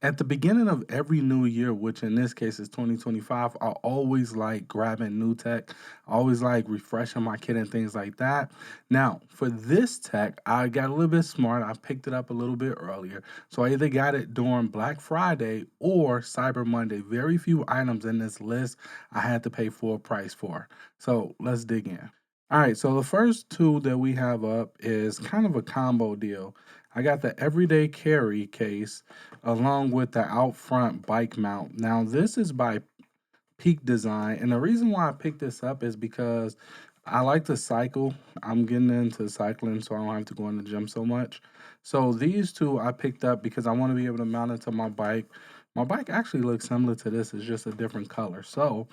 At the beginning of every new year, which in this case is 2025, I always like grabbing new tech. I always like refreshing my kit and things like that. Now, for this tech, I got a little bit smart. I picked it up a little bit earlier. So I either got it during Black Friday or Cyber Monday. Very few items in this list I had to pay full price for. So let's dig in. All right, so the first tool that we have up is kind of a combo deal. I got the everyday carry case along with the out front bike mount. Now, this is by Peak Design, and the reason why I picked this up is because I like to cycle. I'm getting into cycling, so I don't have to go in the gym so much. So these two I picked up because I want to be able to mount it to my bike. My bike actually looks similar to this, it's just a different color. So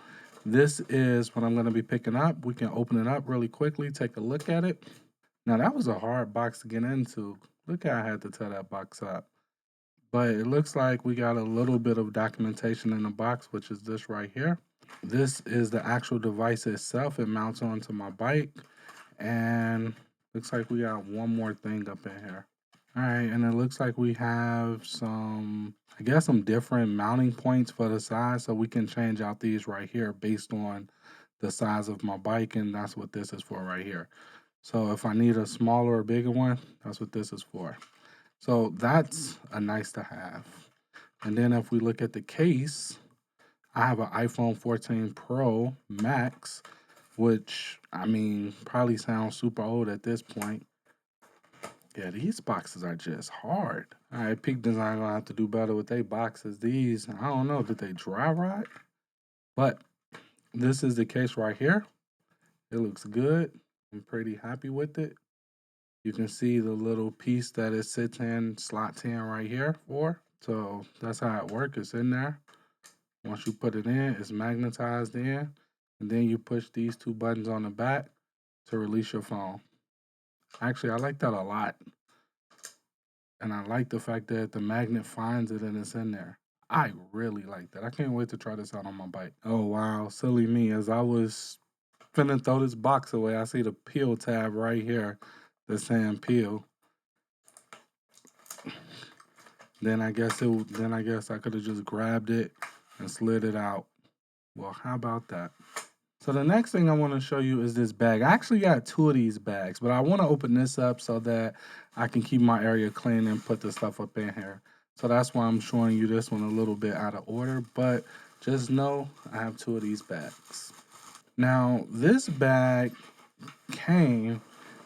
this is what I'm going to be picking up. We can open it up really quickly, take a look at it. Now that was a hard box to get into. Look how I had to tear that box up. But it looks like we got a little bit of documentation in the box, which is this right here. This is the actual device itself. It mounts onto my bike. And looks like we got one more thing up in here. All right, and it looks like we have I guess some different mounting points for the size. So we can change out these right here based on the size of my bike. And that's what this is for right here. So if I need a smaller or bigger one, that's what this is for. So that's a nice to have. And then if we look at the case, I have an iPhone 14 Pro Max, which I mean probably sounds super old at this point. Yeah, these boxes are just hard. All right, Peak Design gonna have to do better with their boxes. These, I don't know, did they dry rot? But this is the case right here. It looks good. I'm pretty happy with it. You can see the little piece that it sits in, slot 10 right here for. So that's how it works. It's in there. Once you put it in, it's magnetized in. And then you push these two buttons on the back to release your phone. Actually, I like that a lot. And I like the fact that the magnet finds it and it's in there. I really like that. I can't wait to try this out on my bike. Oh, wow. Silly me. As I was finna throw this box away, I see the peel tab right here that's saying peel. Then I guess I could have just grabbed it and slid it out. Well, how about that? So the next thing I want to show you is this bag. I actually got two of these bags, but I want to open this up so that I can keep my area clean and put the stuff up in here. So that's why I'm showing you this one a little bit out of order, but just know I have two of these bags. Now, came,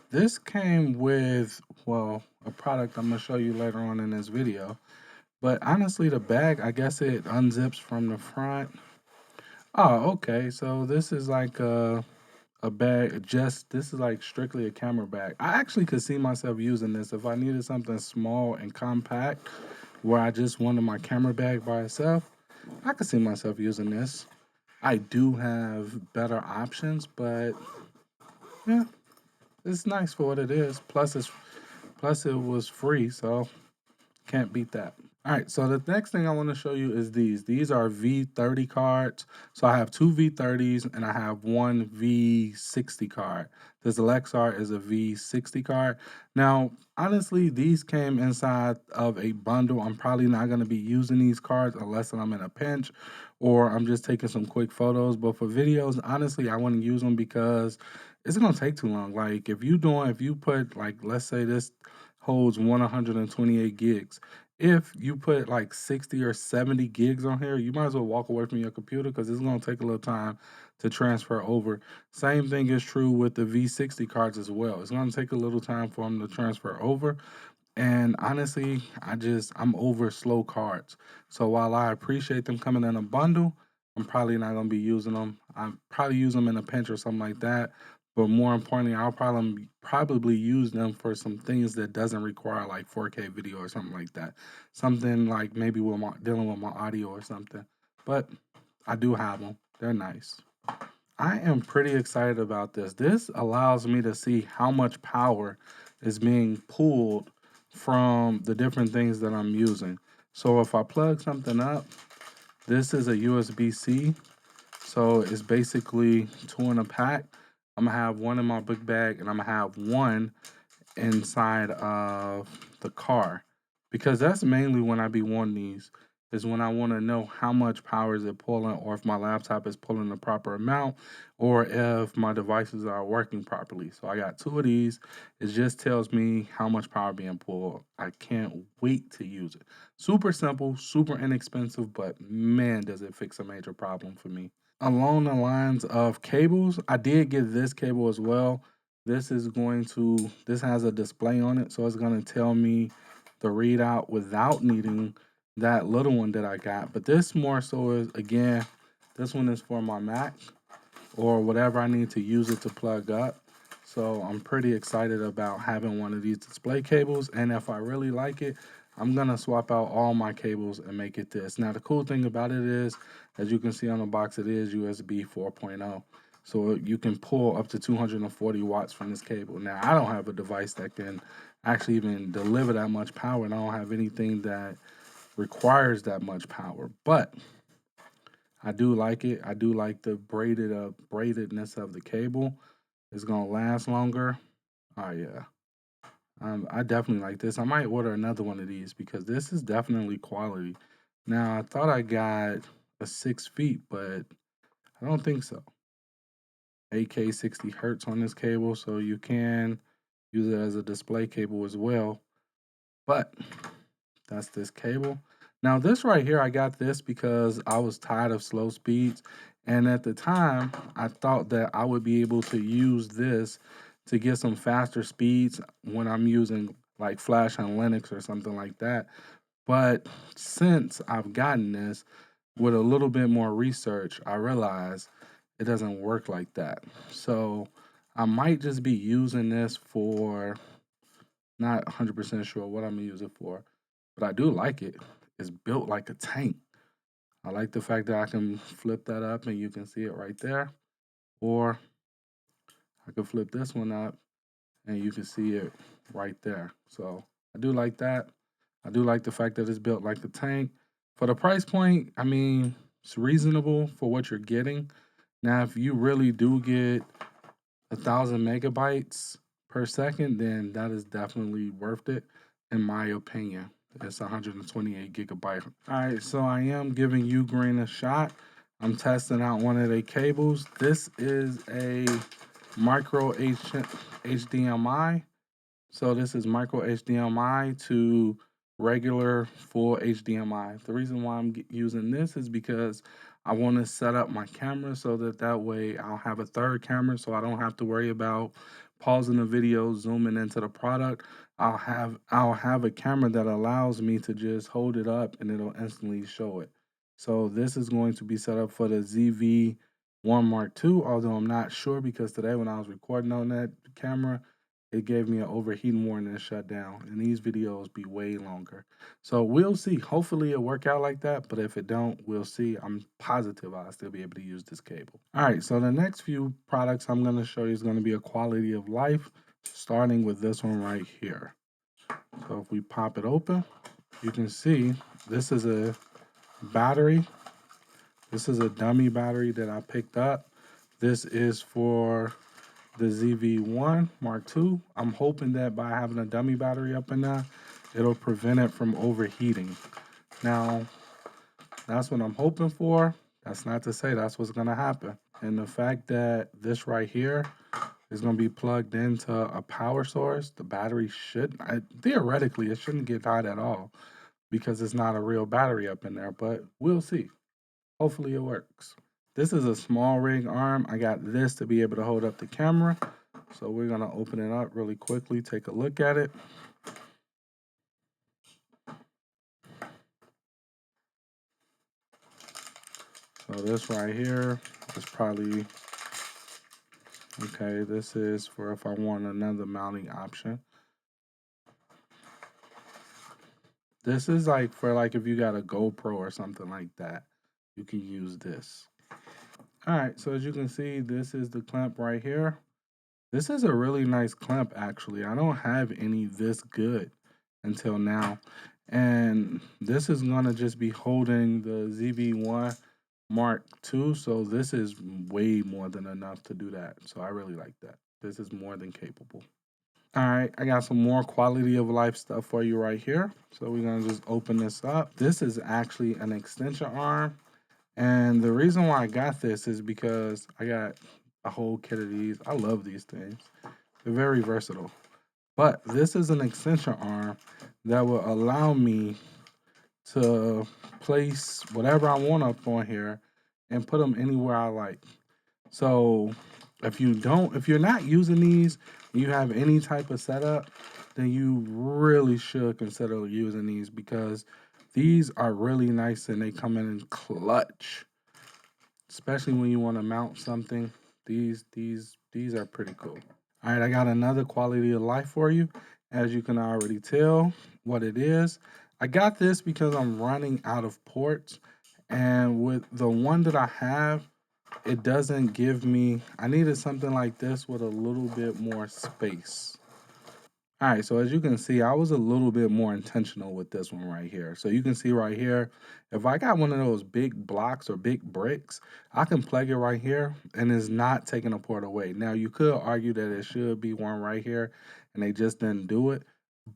this came with, well, a product I'm gonna show you later on in this video. But honestly, the bag, I guess it unzips from the front. Oh, okay. So this is like a bag, this is like strictly a camera bag. I actually could see myself using this if I needed something small and compact where I just wanted my camera bag by itself. I could see myself using this. I do have better options, but yeah, it's nice for what it is. Plus it was free, so can't beat that. All right, so the next thing I want to show you is these. These are V30 cards. So I have two V30s and I have one V60 card. This Lexar is a V60 card. Now, honestly, these came inside of a bundle. I'm probably not going to be using these cards unless I'm in a pinch or I'm just taking some quick photos. But for videos, honestly, I want to use them because it's going to take too long. Like if you put like, let's say this holds 128 gigs. If you put like 60 or 70 gigs on here, you might as well walk away from your computer because it's going to take a little time to transfer over. Same thing is true with the V60 cards as well. It's going to take a little time for them to transfer over. And honestly, I'm over slow cards. So while I appreciate them coming in a bundle, I'm probably not going to be using them. I probably use them in a pinch or something like that. But more importantly, I'll probably use them for some things that doesn't require like 4K video or something like that. Something like maybe dealing with my audio or something. But I do have them. They're nice. I am pretty excited about this. This allows me to see how much power is being pulled from the different things that I'm using. So if I plug something up, this is a USB-C. So it's basically two in a pack. I'm gonna have one in my book bag and I'm gonna have one inside of the car because that's mainly when I be wanting these. is when I want to know how much power is it pulling, or if my laptop is pulling the proper amount, or if my devices are working properly. So I got two of these. It just tells me how much power being pulled. I can't wait to use it. Super simple, super inexpensive, but man, does it fix a major problem for me. Along the lines of cables, I did get this cable as well. This has a display on it, so it's going to tell me the readout without needing that little one that I got. But this more so is, again, this one is for my Mac or whatever I need to use it to plug up. So I'm pretty excited about having one of these display cables. And if I really like it, I'm gonna swap out all my cables and make it this. Now the cool thing about it is, as you can see on the box, it is USB 4.0. So you can pull up to 240 watts from this cable. Now I don't have a device that can actually even deliver that much power, and I don't have anything that requires that much power. But I do like it. I do like the braidedness of the cable. It's gonna last longer. Oh yeah. I definitely like this. I might order another one of these because this is definitely quality. Now I thought I got a 6 feet, but I don't think so. 8K 60 hertz on this cable, so you can use it as a display cable as well. But that's this cable. Now this right here, I got this because I was tired of slow speeds. And at the time, I thought that I would be able to use this to get some faster speeds when I'm using like Flash on Linux or something like that. But since I've gotten this with a little bit more research, I realized it doesn't work like that. So I might just be using this for, not 100% sure what I'm gonna use it for, but I do like it. It's built like a tank. I like the fact that I can flip that up and you can see it right there. Or I can flip this one up and you can see it right there. So I do like that. I do like the fact that it's built like a tank. For the price point, I mean, it's reasonable for what you're getting. Now, if you really do get 1,000 megabytes per second, then that is definitely worth it, in my opinion. It's 128 gigabyte. All right, so I am giving UGreen a shot. I'm testing out one of their cables. This is a micro HDMI. So this is micro HDMI to regular full HDMI. The reason why I'm using this is because I want to set up my camera so that way I'll have a third camera, so I don't have to worry about pausing the video, zooming into the product. I'll have a camera that allows me to just hold it up and it'll instantly show it. So this is going to be set up for the ZV-1 Mark II, although I'm not sure because today when I was recording on that camera, it gave me an overheating warning and shut down. And these videos be way longer. So we'll see. Hopefully it'll work out like that. But if it don't, we'll see. I'm positive I'll still be able to use this cable. All right, so the next few products I'm going to show you is going to be a quality of life, starting with this one right here. So if we pop it open, you can see this is a battery. This is a dummy battery that I picked up. This is for the ZV-1 Mark II. I'm hoping that by having a dummy battery up in there, it'll prevent it from overheating. Now, that's what I'm hoping for. That's not to say that's what's gonna happen. And the fact that this right here is gonna be plugged into a power source, the battery theoretically, it shouldn't get hot at all because it's not a real battery up in there, but we'll see. Hopefully it works. This is a SmallRig arm. I got this to be able to hold up the camera. So we're gonna open it up really quickly, take a look at it. So this right here is probably, okay, this is for if I want another mounting option. This is like for like if you got a GoPro or something like that, you can use this. All right, so as you can see, this is the clamp right here. This is a really nice clamp, actually. I don't have any this good until now. And this is gonna just be holding the ZV-1 Mark II. So this is way more than enough to do that. So I really like that. This is more than capable. All right, I got some more quality of life stuff for you right here. So we're gonna just open this up. This is actually an extension arm. And the reason why I got this is because I got a whole kit of these. I love these things. They're very versatile. But this is an extension arm that will allow me to place whatever I want up on here and put them anywhere I like. So if you're not using these, and you have any type of setup, then you really should consider using these because these are really nice and they come in clutch, especially when you want to mount something. These are pretty cool. All right, I got another quality of life for you. As you can already tell what it is. I got this because I'm running out of ports. And with the one that I have, it doesn't give me, I needed something like this with a little bit more space. All right, so as you can see, I was a little bit more intentional with this one right here. So you can see right here, if I got one of those big blocks or big bricks, I can plug it right here and it's not taking a port away. Now you could argue that it should be one right here and they just didn't do it.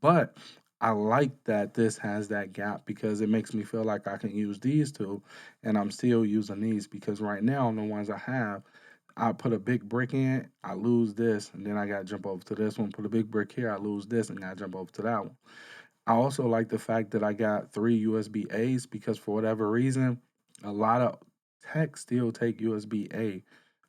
But I like that this has that gap because it makes me feel like I can use these two and I'm still using these because right now the ones I have, I put a big brick in, I lose this, and then I gotta jump over to this one. Put a big brick here, I lose this, and gotta jump over to that one. I also like the fact that I got 3 USB-As because for whatever reason, a lot of tech still take USB-A. I'm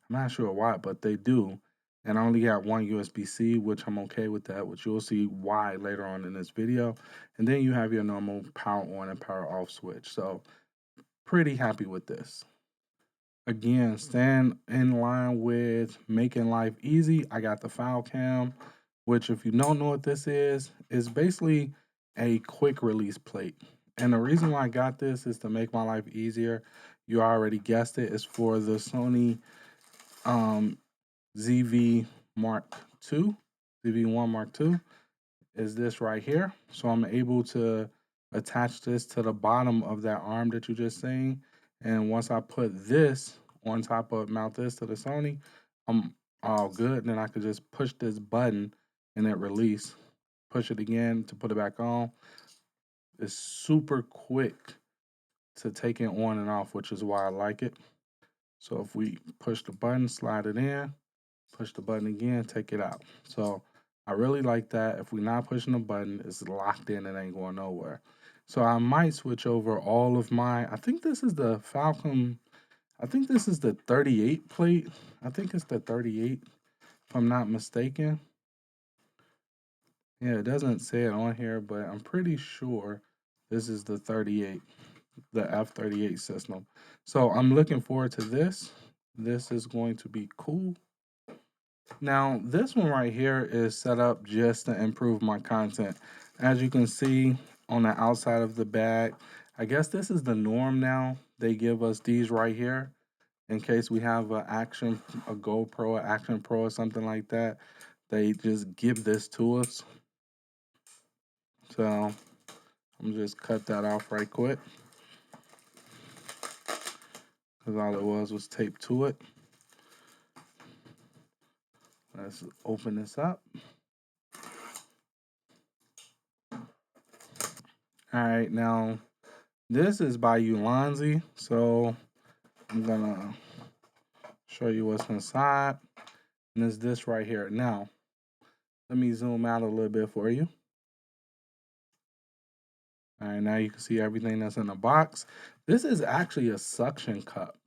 not sure why, but they do. And I only got one USB-C, which I'm okay with that, which you'll see why later on in this video. And then you have your normal power on and power off switch. So pretty happy with this. Again, stand in line with making life easy. I got the Falcam, which if you don't know what this is basically a quick release plate. And the reason why I got this is to make my life easier. You already guessed it. It's for the Sony um, ZV Mark II, ZV-1 Mark II is this right here. So I'm able to attach this to the bottom of that arm that you just seen. And once I put this on top of, mount this to the Sony, I'm all good. And then I could just push this button and it release. Push it again to put it back on. It's super quick to take it on and off, which is why I like it. So if we push the button, slide it in, push the button again, take it out. So I really like that. If we're not pushing the button, it's locked in, it ain't going nowhere. So I might switch over all of my, I think this is the Falcam, I think this is the 38 plate. I think it's the 38, if I'm not mistaken. Yeah, it doesn't say it on here, but I'm pretty sure this is the 38, the F38 system. So I'm looking forward to this. This is going to be cool. Now, this one right here is set up just to improve my content. As you can see on the outside of the bag, I guess this is the norm now. They give us these right here in case we have a GoPro, an Action Pro or something like that. They just give this to us. So I'm just cut that off right quick because all it was taped to it. Let's open this up. All right, now this is by Ulanzi, so I'm gonna show you what's inside, and it's this right here. Now, let me zoom out a little bit for you. All right, now you can see everything that's in the box. This is actually a suction cup.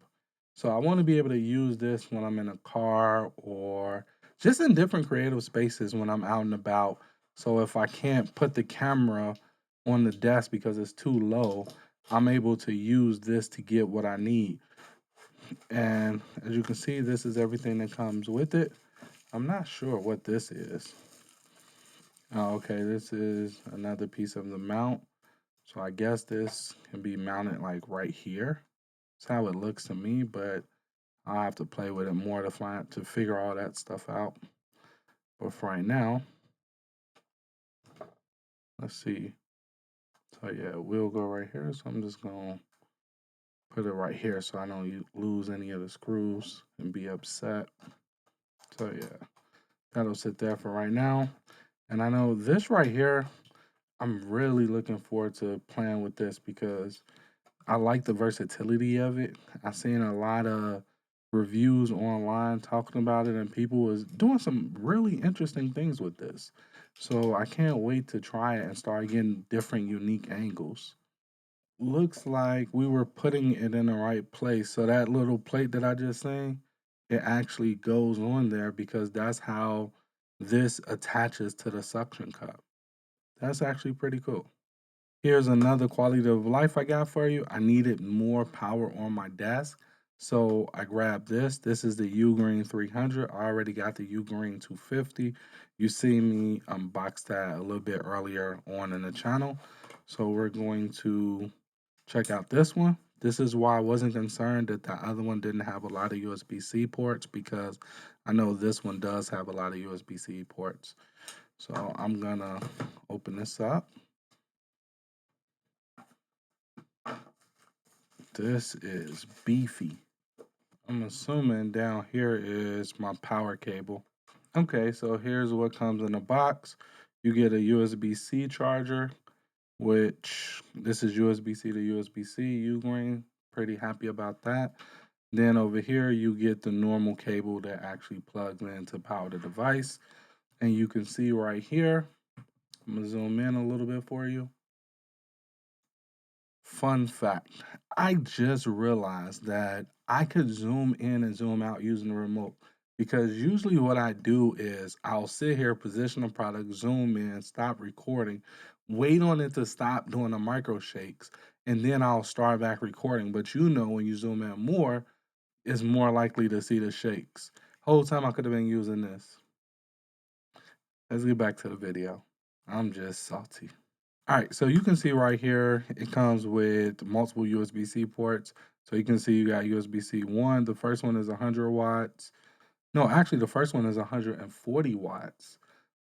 So I want to be able to use this when I'm in a car or just in different creative spaces when I'm out and about. So if I can't put the camera on the desk because it's too low, I'm able to use this to get what I need. And as you can see, this is everything that comes with it. I'm not sure what this is. Oh, okay, this is another piece of the mount. So I guess this can be mounted like right here. That's how it looks to me, but I'll have to play with it more to figure all that stuff out. But for right now, let's see. So yeah, it will go right here. So I'm just gonna put it right here so I don't lose any of the screws and be upset. So yeah, that'll sit there for right now. And I know this right here, I'm really looking forward to playing with this because I like the versatility of it. I've seen a lot of reviews online talking about it, and people was doing some really interesting things with this. So I can't wait to try it and start getting different unique angles. Looks like we were putting it in the right place. So that little plate that I just seen, it actually goes on there because that's how this attaches to the suction cup. That's actually pretty cool. Here's another quality of life I got for you. I needed more power on my desk. So I grabbed this. This is the UGreen 300. I already got the UGreen 250. You see me unbox that a little bit earlier on in the channel. So we're going to check out this one. This is why I wasn't concerned that the other one didn't have a lot of USB-C ports, because I know this one does have a lot of USB-C ports. So I'm gonna open this up. This is beefy. I'm assuming down here is my power cable. Okay, so here's what comes in the box. You get a USB-C charger, which this is USB-C to USB-C, UGreen. Pretty happy about that. Then over here, you get the normal cable that actually plugs in to power the device. And you can see right here, I'm gonna zoom in a little bit for you. Fun fact, I just realized that I could zoom in and zoom out using the remote, because usually what I do is I'll sit here, position the product, zoom in, stop recording, wait on it to stop doing the micro shakes, and then I'll start back recording. But you know, when you zoom in more, it's more likely to see the shakes. Whole time I could have been using this. Let's get back to the video. I'm just salty. All right, so you can see right here, it comes with multiple USB-C ports. So you can see you got USB-C 1. The first one is 100 watts. No, actually, the first one is 140 watts.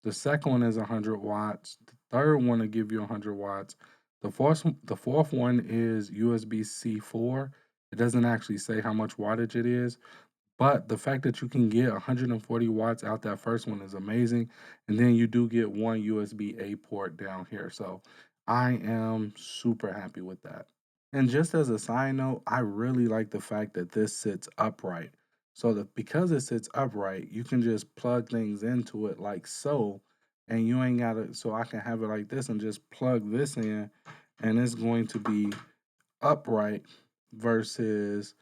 The second one is 100 watts. The third one will give you 100 watts. The fourth one is USB-C 4. It doesn't actually say how much wattage it is, but the fact that you can get 140 watts out that first one is amazing. And then you do get one USB-A port down here. So I am super happy with that. And just as a side note, I really like the fact that this sits upright. So that because it sits upright, you can just plug things into it like so, and you ain't gotta, so I can have it like this and just plug this in, and it's going to be upright versus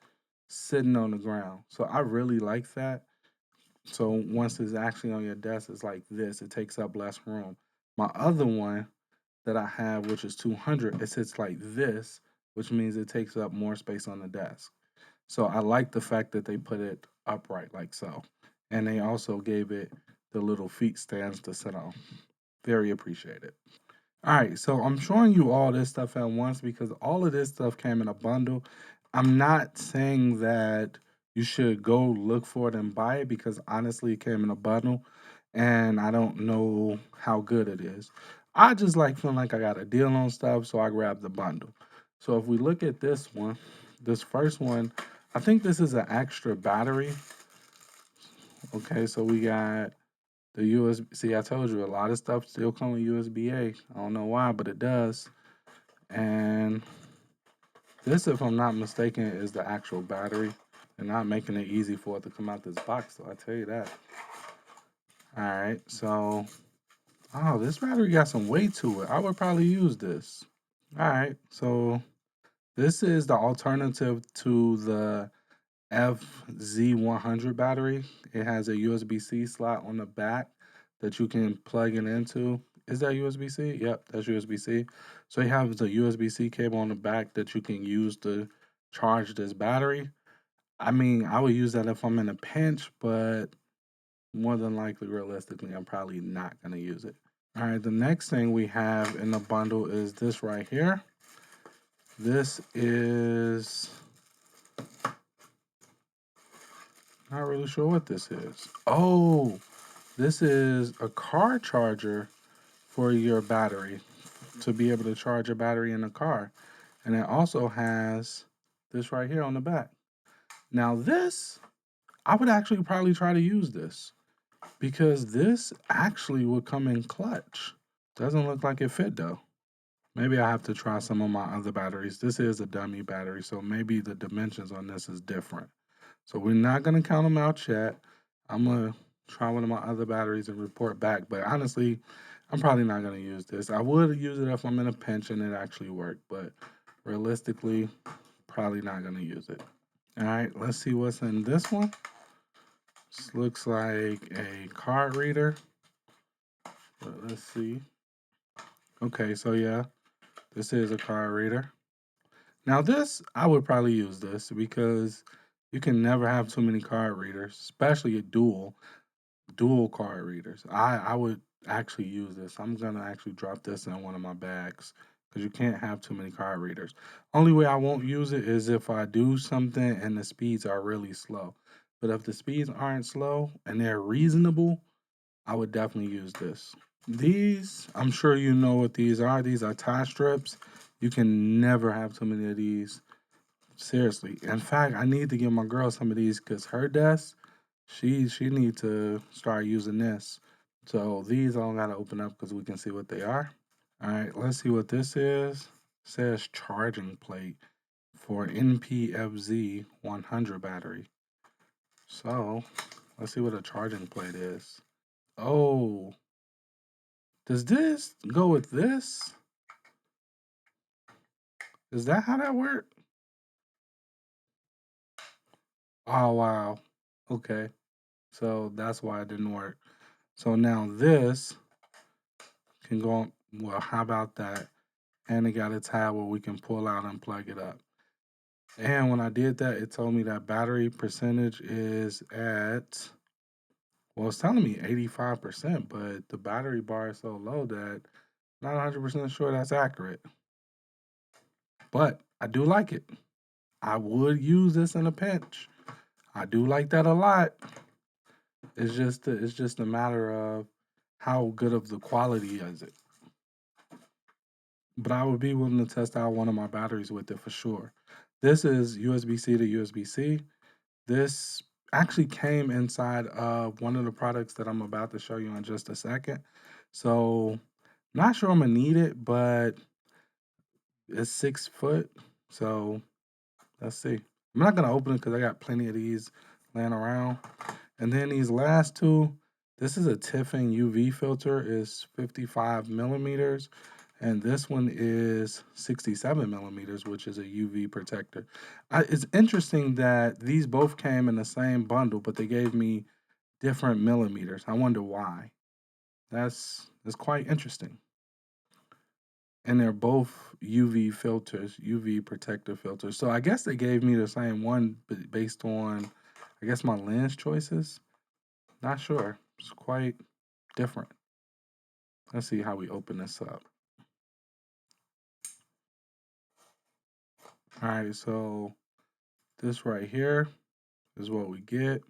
sitting on the ground. So I really like that. So once it's actually on your desk, it's like this. It takes up less room. My other one that I have, which is 200, it sits like this, which means it takes up more space on the desk. So I like the fact that they put it upright like so. And they also gave it the little feet stands to sit on. Very appreciated. All right, so I'm showing you all this stuff at once because all of this stuff came in a bundle. I'm not saying that you should go look for it and buy it, because honestly, it came in a bundle and I don't know how good it is. I just like feeling like I got a deal on stuff, so I grabbed the bundle. So if we look at this one, this first one, I think this is an extra battery. Okay, so we got the USB. See, I told you a lot of stuff still come with USB-A. I don't know why, but it does. And this, if I'm not mistaken, is the actual battery. They're not making it easy for it to come out this box, so I tell you that. All right, so, oh, this battery got some weight to it. I would probably use this. All right, so this is the alternative to the FZ100 battery. It has a USB-C slot on the back that you can plug it into. Is that USB-C? Yep, that's USB-C. So you have the USB-C cable on the back that you can use to charge this battery. I mean, I would use that if I'm in a pinch, but more than likely, realistically, I'm probably not going to use it. All right, the next thing we have in the bundle is this right here. This is, not really sure what this is. Oh, this is a car charger for your battery, to be able to charge your battery in the car. And it also has this right here on the back. Now this, I would actually probably try to use this. because this actually would come in clutch. Doesn't look like it fit though. Maybe I have to try some of my other batteries. This is a dummy battery, so maybe the dimensions on this is different. So we're not gonna count them out yet. I'm gonna try one of my other batteries and report back. But honestly, I'm probably not gonna use this. I would use it if I'm in a pinch and it actually worked, but realistically, probably not gonna use it. All right, let's see what's in this one. This looks like a card reader. But let's see. Okay, so yeah, this is a card reader. Now this, I would probably use this because you can never have too many card readers, especially a dual card readers. I would actually use this. I'm gonna actually drop this in one of my bags because you can't have too many card readers. Only way I won't use it is if I do something and the speeds are really slow. But if the speeds aren't slow and they're reasonable, I would definitely use this. These, I'm sure you know what these are. These are tie strips. You can never have too many of these. Seriously. In fact, I need to give my girl some of these because her desk, she need to start using this. So these all gotta open up because we can see what they are. All right, let's see what this is. It says charging plate for NPFZ 100 battery. So let's see what a charging plate is. Oh, does this go with this? Is that how that works? Oh, wow. Okay. So that's why it didn't work. So now this can go on. Well, how about that? And it got a tab where we can pull out and plug it up. And when I did that, it told me that battery percentage is at, well, it's telling me 85%, but the battery bar is so low that I'm not 100% sure that's accurate. But I do like it. I would use this in a pinch. I do like that a lot. It's just a matter of how good of the quality is it. But I would be willing to test out one of my batteries with it for sure. This is USB-C to USB-C. This actually came inside of one of the products that I'm about to show you in just a second. So not sure I'm gonna need it, but it's 6 foot. So let's see. I'm not gonna open it because I got plenty of these laying around. And then these last two, this is a Tiffin UV filter, is 55 millimeters. And this one is 67 millimeters, which is a UV protector. It's interesting that these both came in the same bundle, but they gave me different millimeters. I wonder why. That's quite interesting. And they're both UV filters, UV protector filters. So I guess they gave me the same one, but based on, I guess, my lens choices. Not sure. It's quite different. Let's see how we open this up. All right, so this right here is what we get.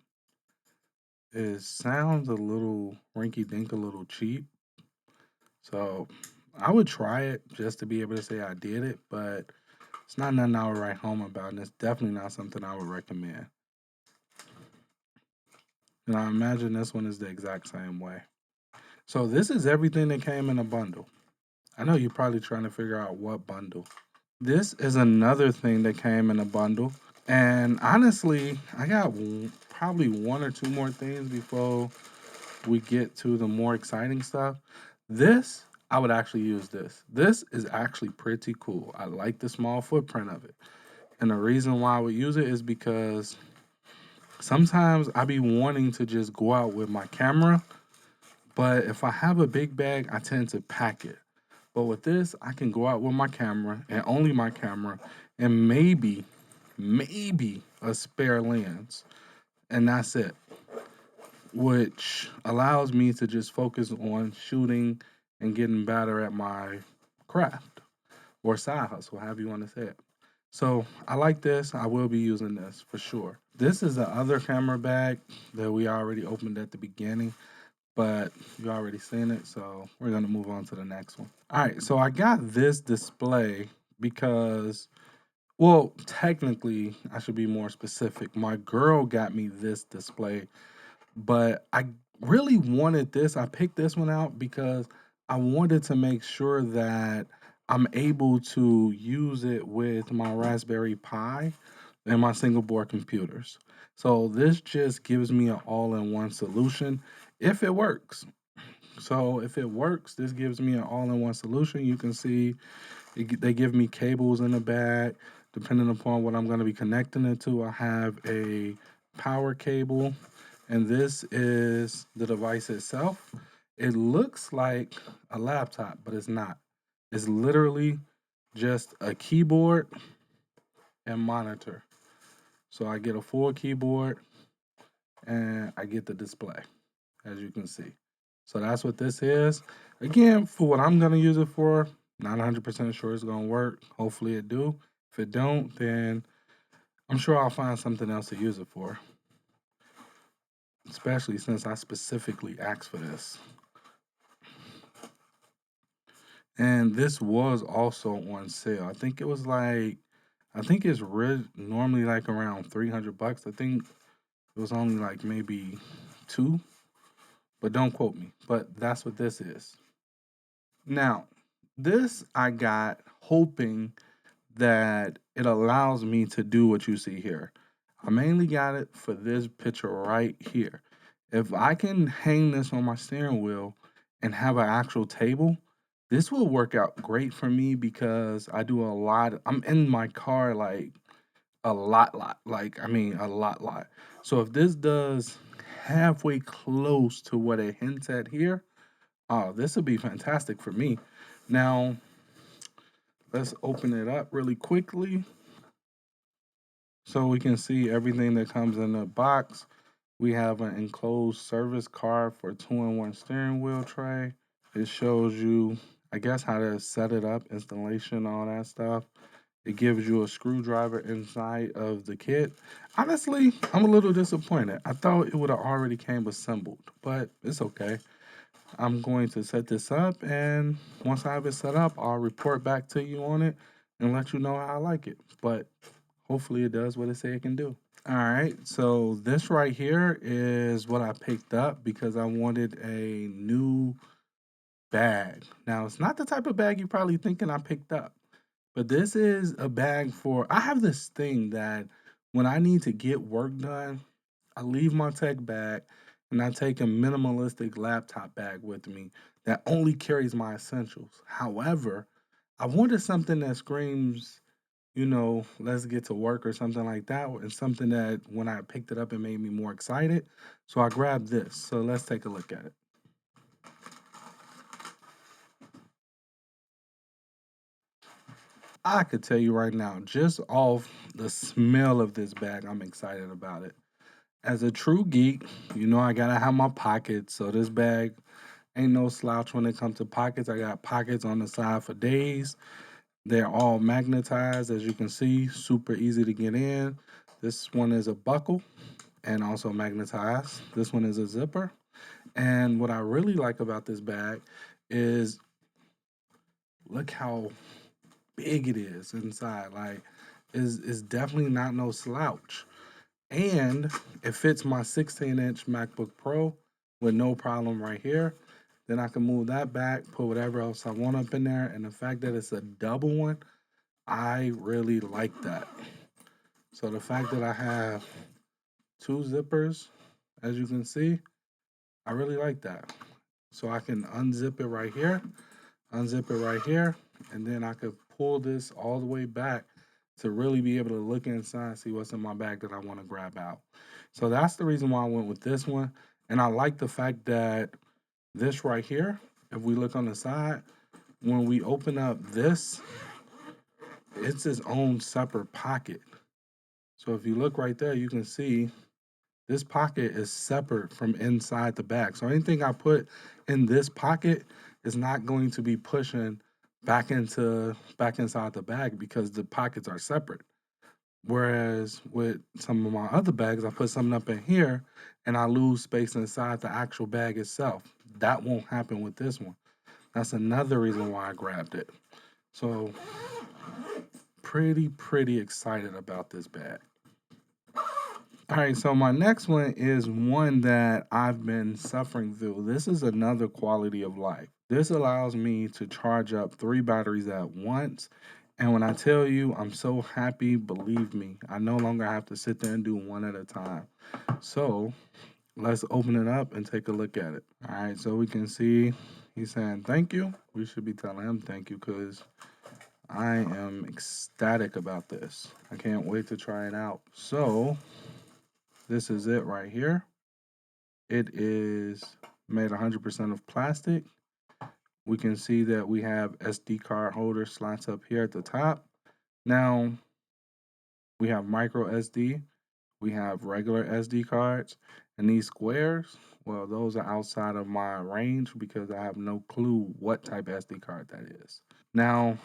It sounds a little rinky-dink, a little cheap. So I would try it just to be able to say I did it, but it's not nothing I would write home about, and it's definitely not something I would recommend. And I imagine this one is the exact same way. So this is everything that came in a bundle. I know you're probably trying to figure out what bundle. This is another thing that came in a bundle. And honestly, I got probably one or two more things before we get to the more exciting stuff. This, I would actually use this. This is actually pretty cool. I like the small footprint of it. And the reason why I would use it is because sometimes I be wanting to just go out with my camera, but if I have a big bag, I tend to pack it. But with this, I can go out with my camera and only my camera and maybe a spare lens. And that's it. Which allows me to just focus on shooting and getting better at my craft or side hustle, however you want to say it. So I like this. I will be using this for sure. This is the other camera bag that we already opened at the beginning, but you already seen it, so we're gonna move on to the next one. All right, so I got this display because, well, technically, I should be more specific. My girl got me this display, but really wanted this. I picked this one out because I wanted to make sure that I'm able to use it with my Raspberry Pi and my single board computers. So this just gives me an all-in-one solution if it works. So if it works, this gives me an all-in-one solution. You can see they give me cables in the bag. Depending upon what I'm going to be connecting it to, I have a power cable, and this is the device itself. It looks like a laptop, but it's not. It's literally just a keyboard and monitor. So I get a full keyboard and I get the display, as you can see. So that's what this is. Again, for what I'm gonna use it for, not 100% sure it's gonna work. Hopefully it do. If it don't, then I'm sure I'll find something else to use it for. Especially since I specifically asked for this. And this was also on sale. I think it was like, I think it's normally like around $300. I think it was only like maybe two, but don't quote me. But that's what this is. Now, this I got hoping that it allows me to do what you see here. I mainly got it for this picture right here. If I can hang this on my steering wheel and have an actual table, this will work out great for me because I do a lot. I'm in my car like a lot. Like, I mean, a lot. So if this does halfway close to what it hints at here, oh, this would be fantastic for me. Now, let's open it up really quickly so we can see everything that comes in the box. We have an enclosed service card for 2-in-1 steering wheel tray. It shows you, I guess, how to set it up, installation, all that stuff. It gives you a screwdriver inside of the kit. Honestly, I'm a little disappointed. I thought it would have already came assembled, but it's okay. I'm going to set this up, and once I have it set up, I'll report back to you on it and let you know how I like it. But hopefully it does what it say it can do. All right, so this right here is what I picked up because I wanted a new bag. Now, it's not the type of bag you're probably thinking I picked up, but this is a bag for, I have this thing that when I need to get work done, I leave my tech bag and I take a minimalistic laptop bag with me that only carries my essentials. However, I wanted something that screams, let's get to work or something like that, and something that when I picked it up, it made me more excited. So I grabbed this. So let's take a look at it. I could tell you right now, just off the smell of this bag, I'm excited about it. As a true geek, I gotta have my pockets. So this bag ain't no slouch when it comes to pockets. I got pockets on the side for days. They're all magnetized, as you can see, super easy to get in. This one is a buckle and also magnetized. This one is a zipper. And what I really like about this bag is look how big it is inside. Like, is definitely not no slouch. And it fits my 16-inch MacBook Pro with no problem right here. Then I can move that back, put whatever else I want up in there. And the fact that it's a double one, I really like that. So the fact that I have two zippers, as you can see, I really like that. So I can unzip it right here, and then I could pull this all the way back to really be able to look inside and see what's in my bag that I want to grab out. So that's the reason why I went with this one. And I like the fact that this right here, if we look on the side, when we open up this, it's its own separate pocket. So if you look right there, you can see this pocket is separate from inside the bag. So anything I put in this pocket is not going to be pushing back inside the bag because the pockets are separate. Whereas with some of my other bags, I put something up in here and I lose space inside the actual bag itself. That won't happen with this one. That's another reason why I grabbed it. So pretty excited about this bag. All right, so my next one is one that I've been suffering through. This is another quality of life. This allows me to charge up 3 batteries at once. And when I tell you I'm so happy, believe me, I no longer have to sit there and do one at a time. So let's open it up and take a look at it. All right, so we can see he's saying thank you. We should be telling him thank you because I am ecstatic about this. I can't wait to try it out. So this is it right here. It is made 100% of plastic. We can see that we have SD card holder slots up here at the top. Now, we have micro SD, we have regular SD cards, and these squares, well, those are outside of my range because I have no clue what type of SD card that is. Now,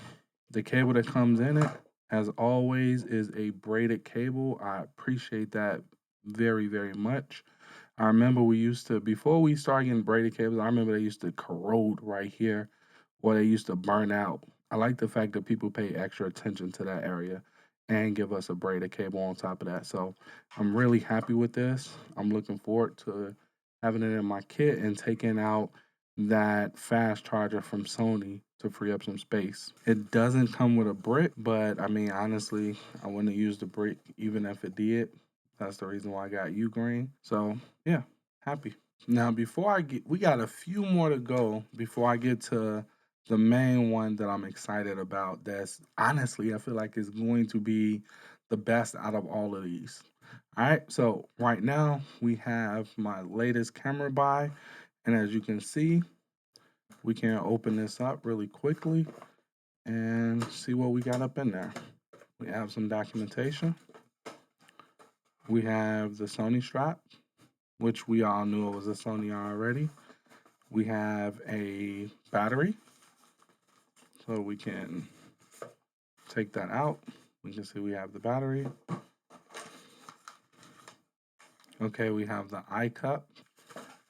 the cable that comes in it, as always, is a braided cable. I appreciate that very, very much. I remember we used to, before we started getting braided cables, I remember they used to corrode right here or they used to burn out. I like the fact that people pay extra attention to that area and give us a braided cable on top of that. So I'm really happy with this. I'm looking forward to having it in my kit and taking out that fast charger from Sony to free up some space. It doesn't come with a brick, but I mean, honestly, I wouldn't have used the brick even if it did. That's the reason why I got UGreen. So yeah, happy. Now, we got a few more to go before I get to the main one that I'm excited about. That's honestly, I feel like is going to be the best out of all of these. All right, so right now we have my latest camera buy, and as you can see, we can open this up really quickly and see what we got up in there. We have some documentation. We have the Sony strap, which we all knew it was a Sony already. We have a battery, so we can take that out. We can see we have the battery. Okay, we have the eye cup,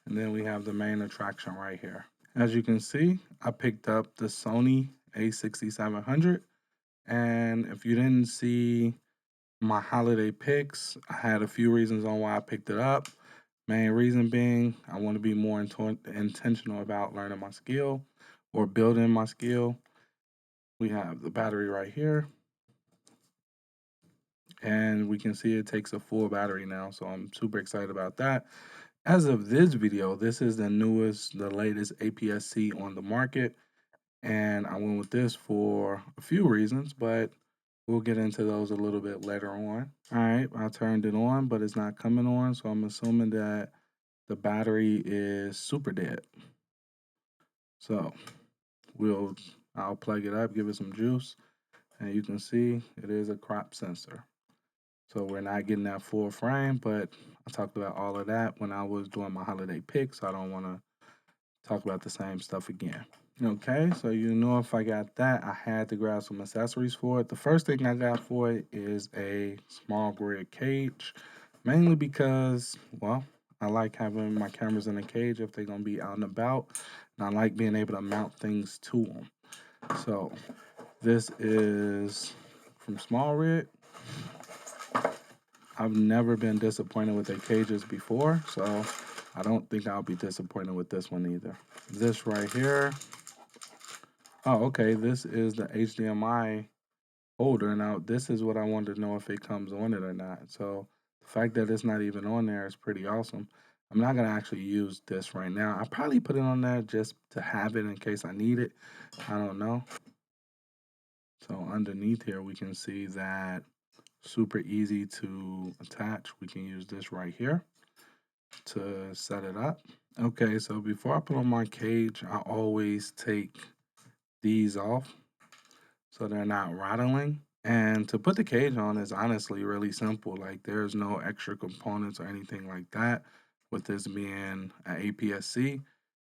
and then we have the main attraction right here. As you can see, I picked up the Sony a6700, and if you didn't see my holiday picks, I had a few reasons on why I picked it up. Main reason being, I want to be more intentional about learning my skill or building my skill. We have the battery right here, and we can see it takes a full battery now, so I'm super excited about that. As of this video, this is the latest APS-C on the market, and I went with this for a few reasons, but we'll get into those a little bit later on. All right, I turned it on, but it's not coming on, so I'm assuming that the battery is super dead. So I'll plug it up, give it some juice, and you can see it is a crop sensor. So we're not getting that full frame, but I talked about all of that when I was doing my holiday picks. So I don't want to talk about the same stuff again. Okay, so you know if I got that, I had to grab some accessories for it. The first thing I got for it is a SmallRig cage, mainly because, well, I like having my cameras in a cage if they're going to be out and about, and I like being able to mount things to them. So this is from SmallRig. I've never been disappointed with their cages before, so I don't think I'll be disappointed with this one either. This right here, oh, okay, this is the HDMI holder. Now, this is what I wanted to know if it comes on it or not. So the fact that it's not even on there is pretty awesome. I'm not gonna actually use this right now. I'll probably put it on there just to have it in case I need it. I don't know. So underneath here, we can see that super easy to attach. We can use this right here to set it up. Okay, so before I put on my cage, I always take these off so they're not rattling. And to put the cage on is honestly really simple. Like there's no extra components or anything like that. With this being an APS-C,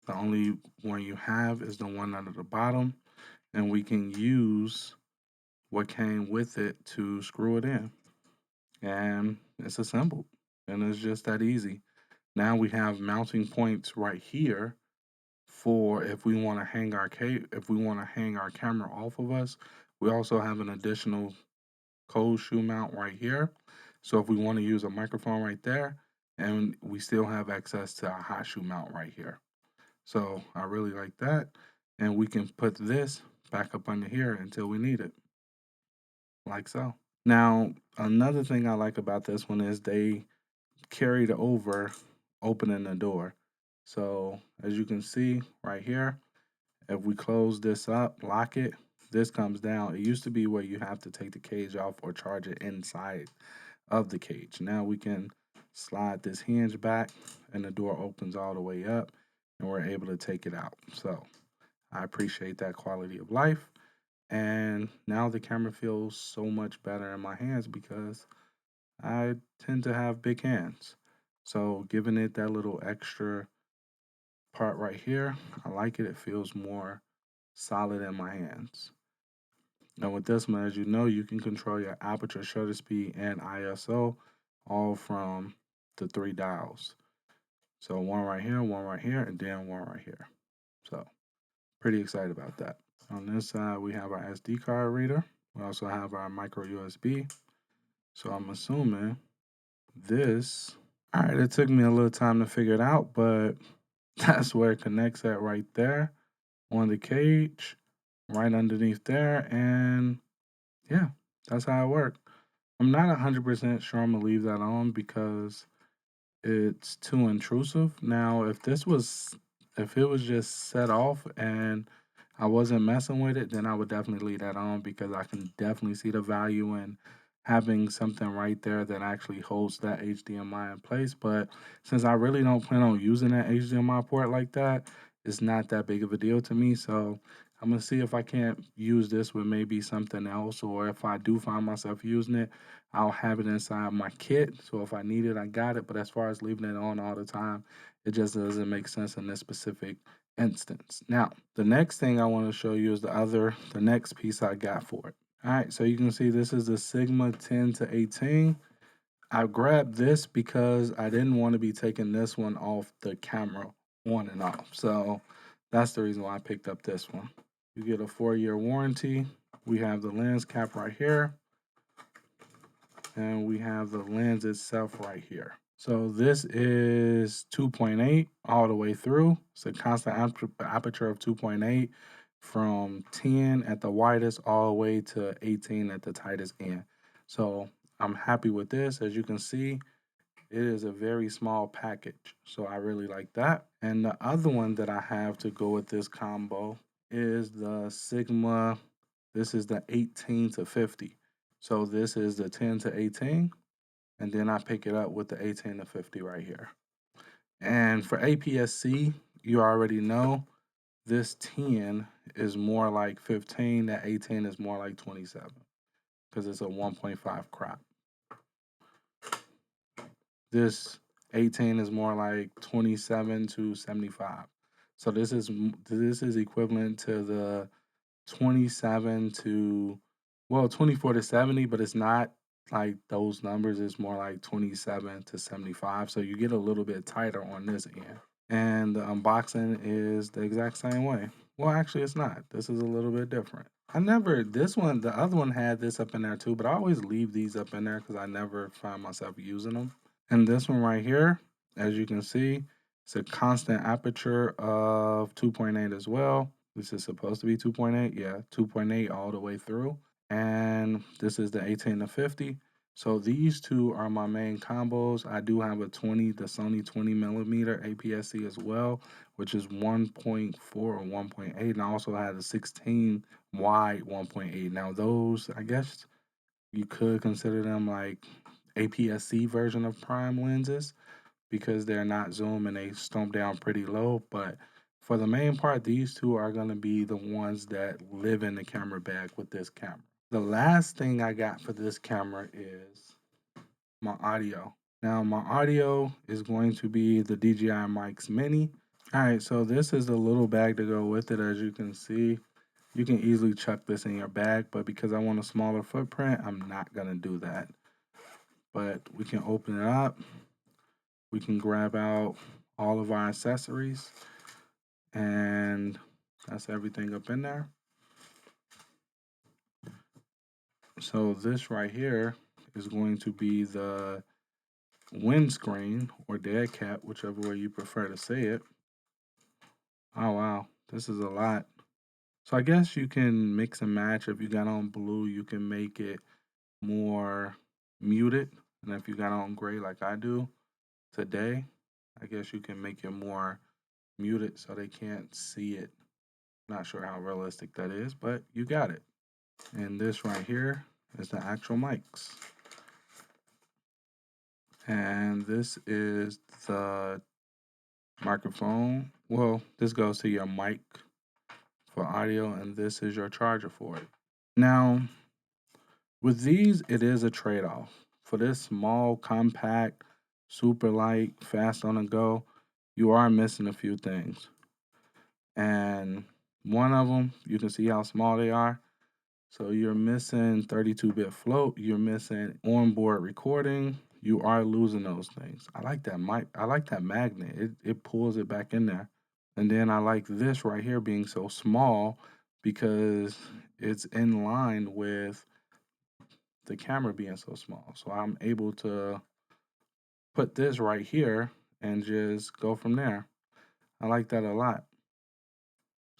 the only one you have is the one under the bottom, and we can use what came with it to screw it in. And it's assembled, and it's just that easy. Now we have mounting points right here for if we want to hang our camera off of us. We also have an additional cold shoe mount right here. So if we want to use a microphone right there, and we still have access to our hot shoe mount right here. So I really like that. And we can put this back up under here until we need it, like so. Now, another thing I like about this one is they carried over opening the door. So as you can see right here, if we close this up, lock it, this comes down. It used to be where you have to take the cage off or charge it inside of the cage. Now we can slide this hinge back and the door opens all the way up and we're able to take it out. So I appreciate that quality of life. And now the camera feels so much better in my hands because I tend to have big hands. So giving it that little extra part right here, I like it. It feels more solid in my hands. Now with this one, as you know, you can control your aperture, shutter speed, and ISO all from the 3 dials. So one right here, and then one right here. So pretty excited about that. On this side, we have our SD card reader. We also have our micro USB. So I'm assuming this, all right, it took me a little time to figure it out, but that's where it connects at right there on the cage, right underneath there. And yeah, that's how it works. I'm not 100% sure I'm gonna leave that on because it's too intrusive. Now, if it was just set off and I wasn't messing with it, then I would definitely leave that on because I can definitely see the value in having something right there that actually holds that HDMI in place. But since I really don't plan on using that HDMI port like that, it's not that big of a deal to me. So I'm gonna see if I can't use this with maybe something else, or if I do find myself using it, I'll have it inside my kit. So if I need it, I got it. But as far as leaving it on all the time, it just doesn't make sense in this specific instance. Now, the next thing I want to show you is the next piece I got for it. All right, so you can see this is the Sigma 10 to 18. I grabbed this because I didn't want to be taking this one off the camera on and off. So that's the reason why I picked up this one. You get a 4-year warranty. We have the lens cap right here. And we have the lens itself right here. So this is 2.8 all the way through. It's a constant aperture of 2.8 from 10 at the widest all the way to 18 at the tightest end. So I'm happy with this. As you can see, it is a very small package. So I really like that. And the other one that I have to go with this combo is the Sigma. This is the 18 to 50. So this is the 10 to 18, and then I pick it up with the 18 to 50 right here. And for APS-C, you already know this 10 is more like 15, that 18 is more like 27 because it's a 1.5 crop. This 18 is more like 27 to 75. So this is equivalent to the 27 to, well, 24 to 70, but it's not like those numbers. It's more like 27 to 75. So you get a little bit tighter on this end. And the unboxing is the exact same way. Well, actually, it's not. This is a little bit different. The other one had this up in there too, but I always leave these up in there because I never find myself using them. And this one right here, as you can see, it's a constant aperture of 2.8 as well. This is supposed to be 2.8. Yeah, 2.8 all the way through. And this is the 18 to 50. So these two are my main combos. I do have the Sony 20 millimeter APS-C as well, which is 1.4 or 1.8. And I also had a 16 wide 1.8. Now those, I guess you could consider them like APS-C version of prime lenses because they're not zoom and they stomp down pretty low. But for the main part, these two are going to be the ones that live in the camera bag with this camera. The last thing I got for this camera is my audio. Now my audio is going to be the DJI Mics Mini. All right, so this is a little bag to go with it. As you can see, you can easily chuck this in your bag, but because I want a smaller footprint, I'm not gonna do that. But we can open it up. We can grab out all of our accessories, and that's everything up in there. So this right here is going to be the windscreen or dead cat, whichever way you prefer to say it. Oh wow, this is a lot. So I guess you can mix and match. If you got on blue, you can make it more muted. And if you got on gray like I do today, I guess you can make it more muted so they can't see it. Not sure how realistic that is, but you got it. And this right here is the actual mics. And this is the microphone. Well, this goes to your mic for audio, and this is your charger for it. Now, with these, it is a trade-off. For this small, compact, super light, fast on the go, you are missing a few things. And one of them, you can see how small they are. So you're missing 32-bit float, you're missing onboard recording, you are losing those things. I like that mic, I like that magnet. It pulls it back in there. And then I like this right here being so small because it's in line with the camera being so small. So I'm able to put this right here and just go from there. I like that a lot.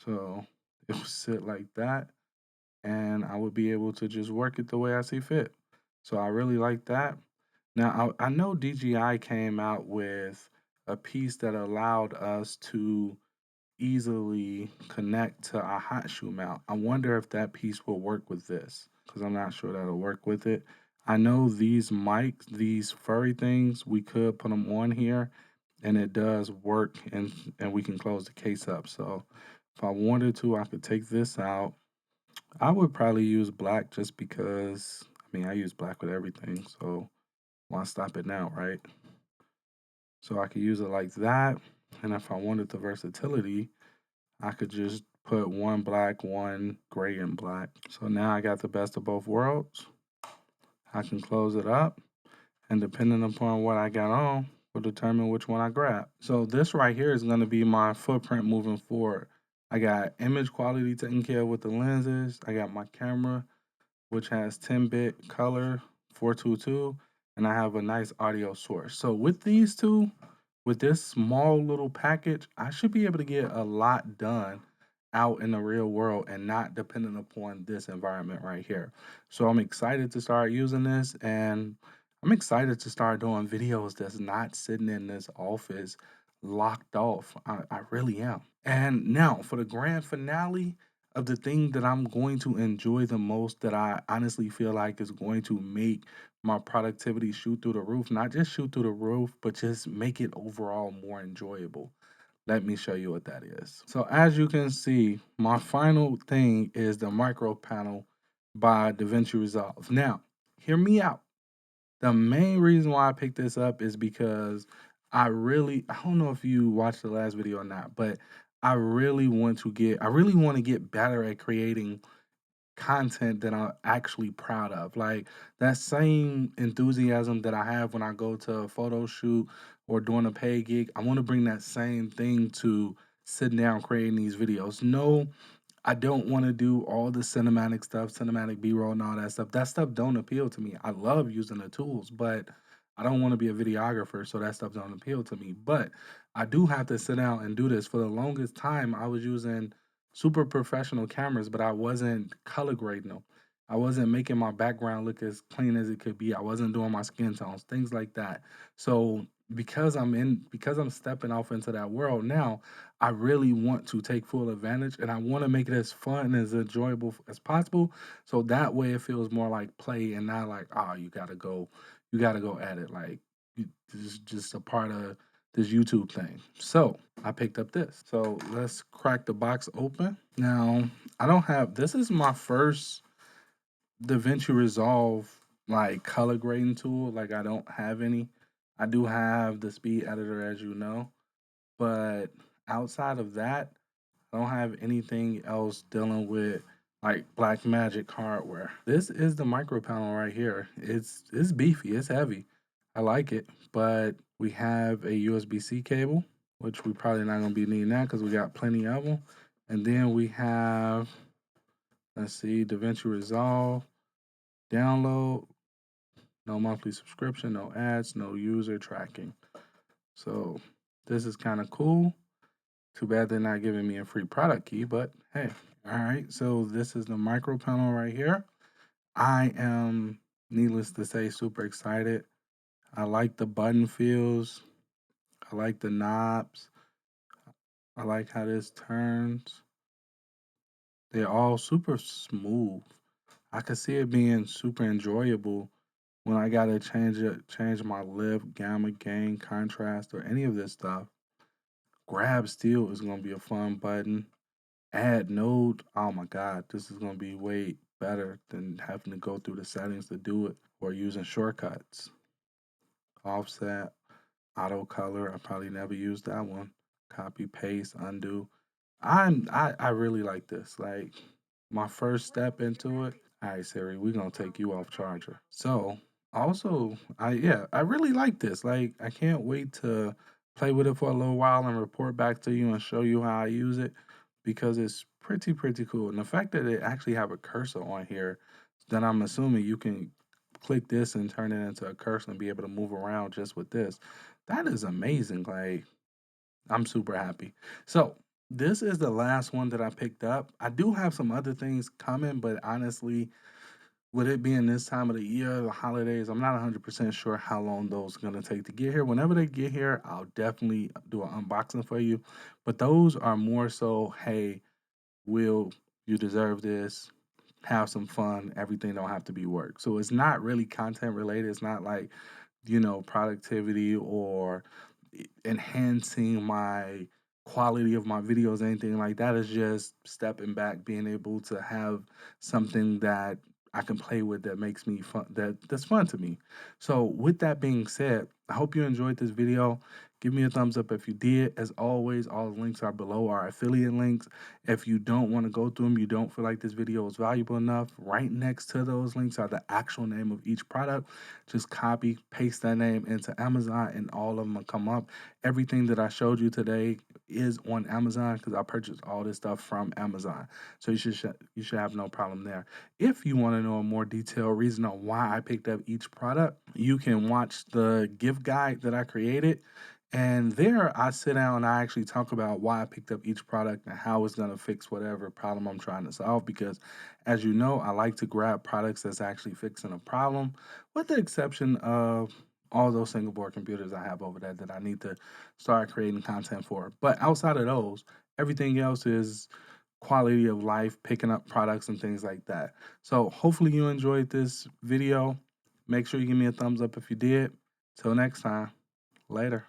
So it would sit like that and I would be able to just work it the way I see fit. So I really like that. Now, I know DJI came out with a piece that allowed us to easily connect to a hot shoe mount. I wonder if that piece will work with this because I'm not sure that'll work with it. I know these mics, these furry things, we could put them on here and it does work and we can close the case up. So if I wanted to, I could take this out. I would probably use black just because, I mean, I use black with everything. So why stop it now, right? So I could use it like that. And if I wanted the versatility, I could just put one black, one gray and black. So now I got the best of both worlds. I can close it up and depending upon what I got on will determine which one I grab. So this right here is gonna be my footprint moving forward. I got image quality taken care of with the lenses. I got my camera, which has 10-bit color 422, and I have a nice audio source. So with these two, with this small little package, I should be able to get a lot done out in the real world and not dependent upon this environment right here. So I'm excited to start using this and I'm excited to start doing videos that's not sitting in this office locked off. I really am. And now for the grand finale of the thing that I'm going to enjoy the most, that I honestly feel like is going to make my productivity shoot through the roof, not just shoot through the roof, but just make it overall more enjoyable. Let me show you what that is. So as you can see, my final thing is the micro panel by DaVinci Resolve. Now, hear me out. The main reason why I picked this up is because I don't know if you watched the last video or not, but I really want to get better at creating content that I'm actually proud of. Like that same enthusiasm that I have when I go to a photo shoot or doing a paid gig, I want to bring that same thing to sitting down creating these videos. No, I don't want to do all the cinematic stuff, cinematic B-roll and all that stuff. That stuff don't appeal to me. I love using the tools, but I don't want to be a videographer, so that stuff don't appeal to me. But I do have to sit down and do this. For the longest time, I was using super professional cameras, but I wasn't color grading them. I wasn't making my background look as clean as it could be. I wasn't doing my skin tones, things like that. So because I'm stepping off into that world now, I really want to take full advantage and I want to make it as fun and as enjoyable as possible. So that way it feels more like play and not like, oh, you gotta go at it. Like this is just a part of this YouTube thing. So I picked up this. So let's crack the box open. Now, this is my first DaVinci Resolve like color grading tool. Like I don't have any. I do have the speed editor, as you know, but outside of that, I don't have anything else dealing with like Black Magic hardware. This is the micro panel right here. It's beefy, it's heavy. I like it, but we have a USB-C cable, which we probably not gonna be needing that because we got plenty of them. And then we have, let's see, DaVinci Resolve, download, No monthly subscription, no ads, no user tracking. So this is kind of cool. Too bad they're not giving me a free product key, but hey. All right, so this is the micro panel right here. I am, needless to say, super excited. I like the button feels. I like the knobs. I like how this turns. They're all super smooth. I could see it being super enjoyable when I gotta change my lift, gamma, gain, contrast, or any of this stuff. Grab still is gonna be a fun button. Add node, oh my god, this is gonna be way better than having to go through the settings to do it or using shortcuts. Offset, auto color, I probably never used that one. Copy, paste, undo. I really like this. Like my first step into it. All right, Siri, we're gonna take you off charger. So also, I really like this. Like I can't wait to play with it for a little while and report back to you and show you how I use it because it's pretty cool. And the fact that it actually have a cursor on here, then I'm assuming you can click this and turn it into a cursor and be able to move around just with this. That is amazing. Like I'm super happy. So this is the last one that I picked up. I do have some other things coming, but honestly, with it being this time of the year, the holidays, I'm not 100% sure how long those are going to take to get here. Whenever they get here, I'll definitely do an unboxing for you. But those are more so, hey, Will, you deserve this. Have some fun. Everything don't have to be work. So it's not really content related. It's not like, productivity or enhancing my quality of my videos, anything like that. Is just stepping back, being able to have something that I can play with that makes me fun, that's fun to me. So with that being said, I hope you enjoyed this video. Give me a thumbs up if you did. As always, all the links are below, our affiliate links. If you don't want to go through them, you don't feel like this video is valuable enough, right next to those links are the actual name of each product. Just copy, paste that name into Amazon, and all of them will come up. Everything that I showed you today is on Amazon because I purchased all this stuff from Amazon. So you should have no problem there. If you want to know a more detailed reason on why I picked up each product, you can watch the gift guide that I created. And there I sit down and I actually talk about why I picked up each product and how it's going to fix whatever problem I'm trying to solve. Because as you know, I like to grab products that's actually fixing a problem, with the exception of all those single board computers I have over there that I need to start creating content for. But outside of those, everything else is quality of life, picking up products and things like that. So hopefully you enjoyed this video. Make sure you give me a thumbs up if you did. Till next time, later.